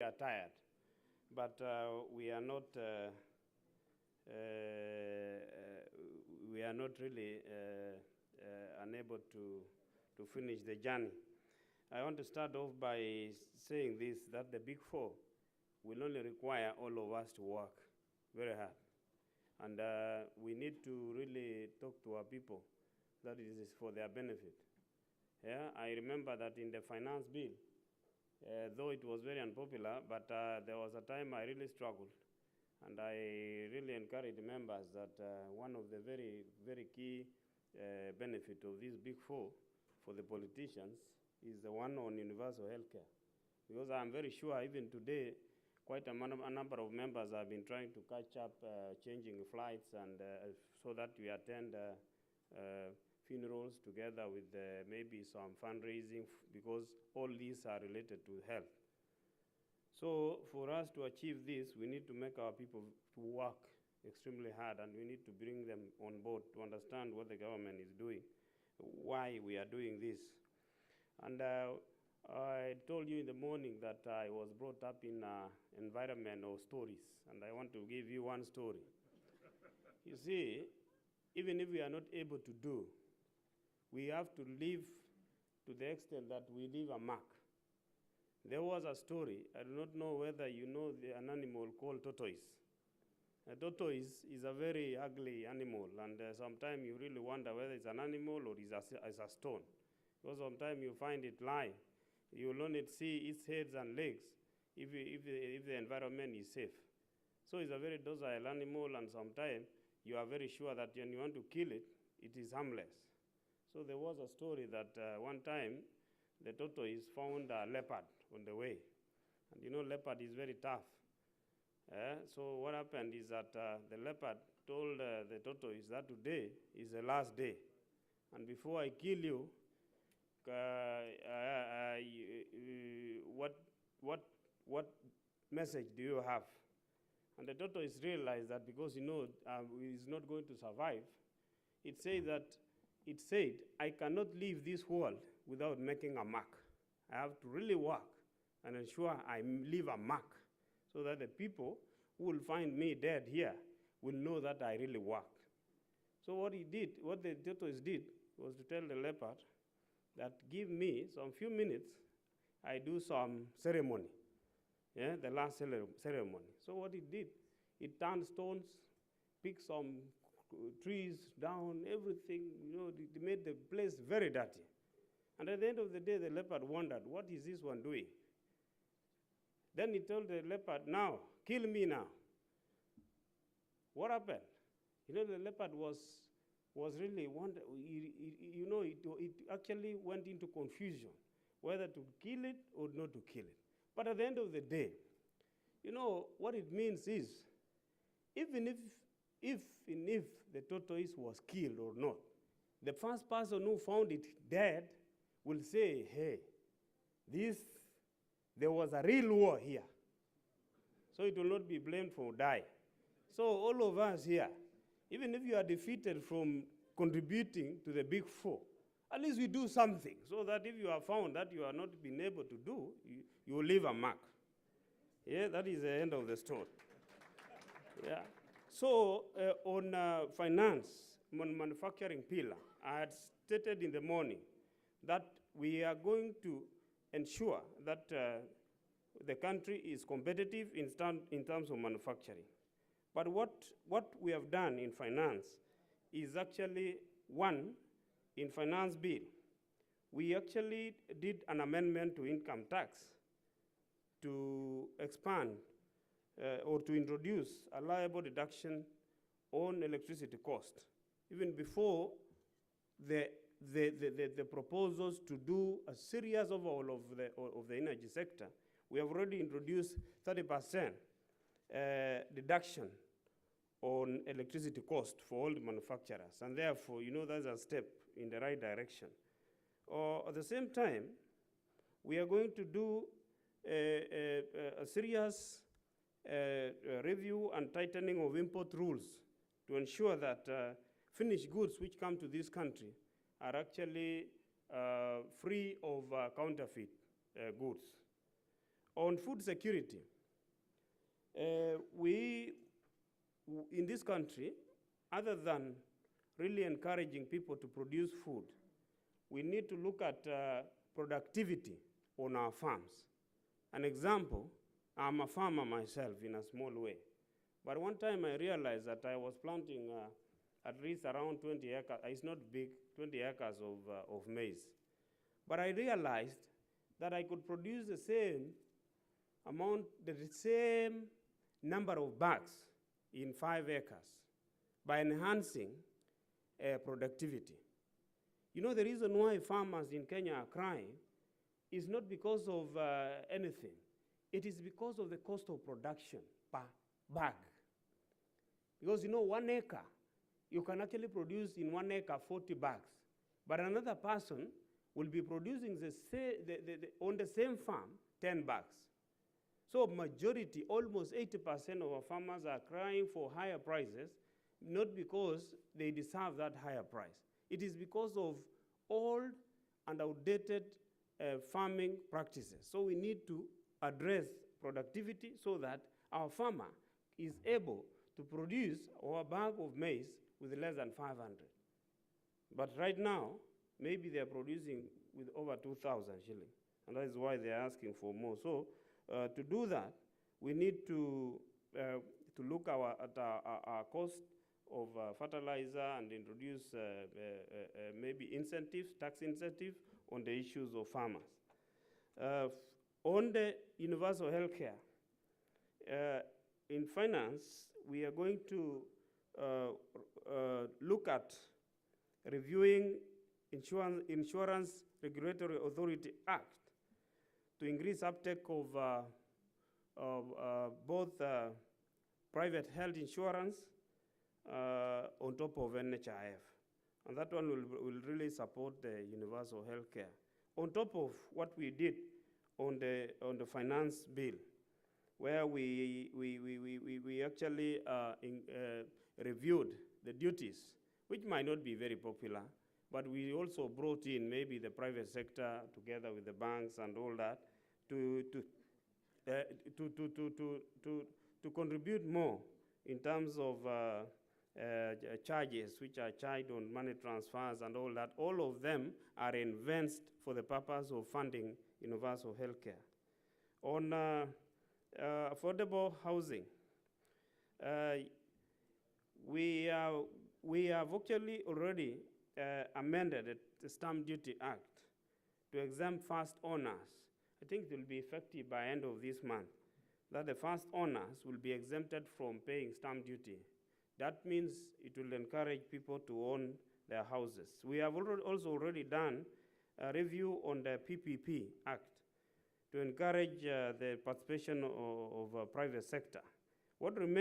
are tired, but we are not really unable to finish the journey. I want to start off by saying this, that the Big Four will only require all of us to work very hard. And we need to really talk to our people that it is for their benefit. Yeah, I remember that in the finance bill, though it was very unpopular, but there was a time I really struggled. And I really encourage members that one of the very, very key benefit of this Big Four for the politicians is the one on universal health care. Because I'm very sure even today, quite a number of members have been trying to catch up, changing flights, and so that we attend funerals together with maybe some fundraising, because all these are related to health. So for us to achieve this, we need to make our people to work extremely hard, and we need to bring them on board to understand what the government is doing, why we are doing this. And I told you in the morning that I was brought up in an environment of stories, and I want to give you one story. You see, even if we are not able to do, we have to live to the extent that we leave a mark. There was a story, I do not know whether you know an animal called tortoise. A tortoise is a very ugly animal, and sometimes you really wonder whether it's an animal or it's a stone. Because sometimes you find it lying. You will only see its heads and legs if the environment is safe. So it's a very docile animal, and sometimes you are very sure that when you want to kill it, it is harmless. So there was a story that one time the tortoise found a leopard on the way. And you know, leopard is very tough. So what happened is that the leopard told the tortoise that today is the last day. And before I kill you, what message do you have? And the tortoise realized that because he's not going to survive, it said, I cannot leave this world without making a mark. I have to really work and ensure I leave a mark so that the people who will find me dead here will know that I really worked. So what the tortoise did was to tell the leopard that give me some few minutes, I do some ceremony, the last ceremony. So what it did, it turned stones, picked some trees down, everything, it made the place very dirty. And at the end of the day, the leopard wondered, what is this one doing? Then he told the leopard, now, kill me now. What happened? The leopard was really wonder. It actually went into confusion whether to kill it or not to kill it. But at the end of the day, what it means is, even if the tortoise was killed or not, the first person who found it dead will say, hey, there was a real war here. So it will not be blamed for dying. So all of us here, even if you are defeated from contributing to the Big Four, at least we do something so that if you are found that you are not been able to do, you will leave a mark. Yeah, that is the end of the story. Yeah. So on finance, manufacturing pillar, I had stated in the morning that we are going to ensure that the country is competitive in terms of manufacturing. But what we have done in finance is actually, one, in finance bill, we actually did an amendment to income tax to expand or to introduce a liable deduction on electricity cost. Even before the proposals to do a serious overhaul of the energy sector, we have already introduced 30% deduction on electricity cost for all the manufacturers. And therefore, that's a step in the right direction. At the same time, we are going to do a serious review and tightening of import rules to ensure that finished goods which come to this country are actually free of counterfeit goods. On food security, in this country, other than really encouraging people to produce food, we need to look at productivity on our farms. An example, I'm a farmer myself in a small way. But one time I realized that I was planting at least around 20 acres, it's not big, 20 acres of maize. But I realized that I could produce the same amount, the same number of bags in 5 acres by enhancing productivity. You know, the reason why farmers in Kenya are crying is not because of anything. It is because of the cost of production per bag. Because, you know, 1 acre, you can actually produce in 1 acre 40 bags. But another person will be producing on the same farm 10 bags. So majority, almost 80% of our farmers are crying for higher prices, not because they deserve that higher price. It is because of old and outdated farming practices. So we need to address productivity so that our farmer is able to produce our bag of maize with less than 500. But right now, maybe they are producing with over 2,000 shillings, and that is why they are asking for more. So to do that, we need to look at our cost of fertilizer and introduce maybe incentives, tax incentives on the issues of farmers. On the universal health care, in finance, we are going to look at reviewing Insurance Regulatory Authority Act to increase uptake of both private health insurance on top of NHIF. And that one will really support the universal health care. On top of what we did on the finance bill, where we actually reviewed the duties, which might not be very popular, but we also brought in maybe the private sector together with the banks and all that to contribute more in terms of charges which are charged on money transfers and all that. All of them are invested for the purpose of funding universal health care. On affordable housing, we have actually already amended the Stamp Duty Act to exempt first owners. I think it will be effective by end of this month, that the first owners will be exempted from paying stamp duty. That means it will encourage people to own their houses. We have also already done a review on the PPP Act to encourage the participation of private sector. What remains